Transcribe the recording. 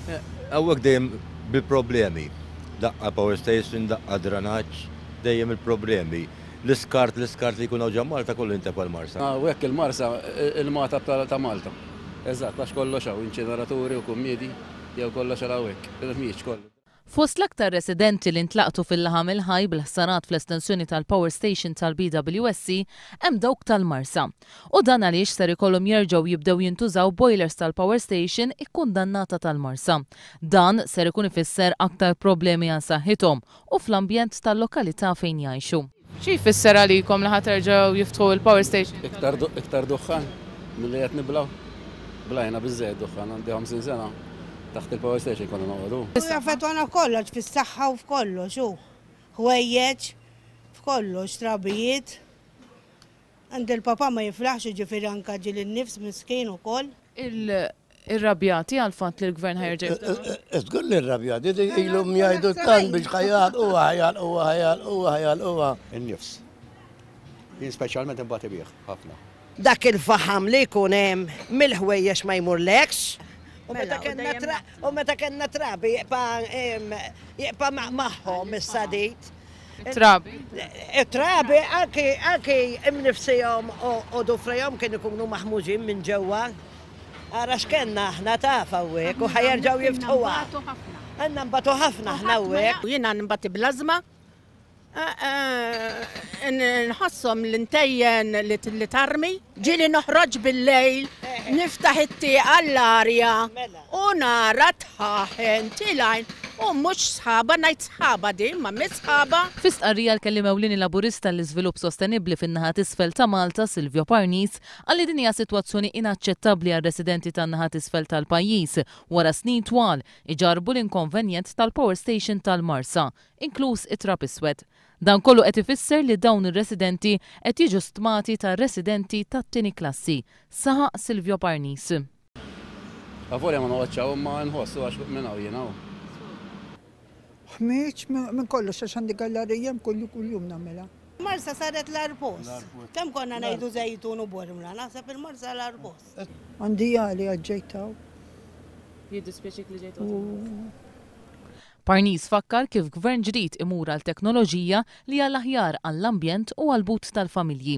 Għawek dejjem bil-problemi. Daqqa power station, daqqa dranaċ, dejjem il-problemi. L-iskart li jkun ġa Malta kollu intep għal-Marsa. Għawek il-Marsa, il-mata ta' Malta. Eżatt, għax kollox għaw, inċineraturi u kummidi, jew kollox għawek, il-mieċ kollu. Fost l-aktar residenti li ntlaqtu fil-laħam il-ħaj bil-ħsarat fl-estensjoni tal-Power Station tal-BWSC hemm dawk tal-Marsa. U dan għaliex ser ikollhom jerġgħu jibdew jintużaw boilers tal-Power Station ikkundannata tal-Marsa. Dan ser ikun ifisser aktar problemi għal saħħithom u fl-ambjent tal-lokalità fejn jgħixu. Xi jfisser għalikom li ħaterġgħu jiftħu il-Power Station? Iktar duħħan milli qed niblaw. Blajna biżżejjed duħħan għandi 50 sena. Taħt il-Power Station konna noqogħdu. Jaffettwana kollox fis-saħħa u f'kollox hu. Ħwejjeġ f'kollox trabijiet. Għand il-papa ma jiflaħx ġifieri anke ġiel in-nifs miskien ukoll. Ir-rabjati għal fatt li l-gvern ħajrġa'. Tqul li r-rabjati ilhom jgħidu tant biex ħajjaqgħuha. In-nifs. Jien speċjalment imbagħad bih ħafna. Dak il-faħam li jkun hemm mill-ħwejjex ma jmurlekx. U meta kellna trabi jibqa' magħhom is-sadit. Trabi? Trabi anki imnifsihom u dufrejhom kienu jkunu maħmuġin minn ġewwa. Ara x'kenna aħna taf hawnhekk u ħajerġgħu jiftħuha. Għandna nbatu ħafna aħna hawnhekk. Jiena nbati bl-ażma. Nħassom l-intejjen li tarmi, ġili noħroġ bil-lejl, niftaħ it-tieqa l-arja u nara tħaħen tilajn u mhux sħaba ngħid sħaba di ma misħaba. Fis-stqarrija l-kellim ewlieni laburista l-iżvilupp sostenibbli fin-naħa t'isfel ta' Malta, Silvio Parnis, għalli din hija sitwazzjoni inaċċettabbli għar-residenti tan-naħa t'isfel tal-pajjiż wara snin twal iġarbu l-inkonvenjent tal-Power Station tal-Marsa, inkluż it-trap iswed. Dan kollu qed ifisser li dawn ir-residenti qed jiġu stmati tar-residenti tat-tieni klassi, saħaq Silvio Parnis. Għavolja ma noqgħodx ma nħossu għax minn hawn jiena. Ħmieġ minn kollox għax għandi gallerija kuljum nagħmilha. Marsa saret l-arbos. Kemm konna ngħidu żejtun u bormla, naħseb il-Marsa l-arbos. Għandi għali għaġġejtaw. Jiddispjaċik li ġejtu. Parnis fakkar kif gvern ġdid imur għal teknoloġija li għall aħjar għall-ambjent u għall-but tal-familji.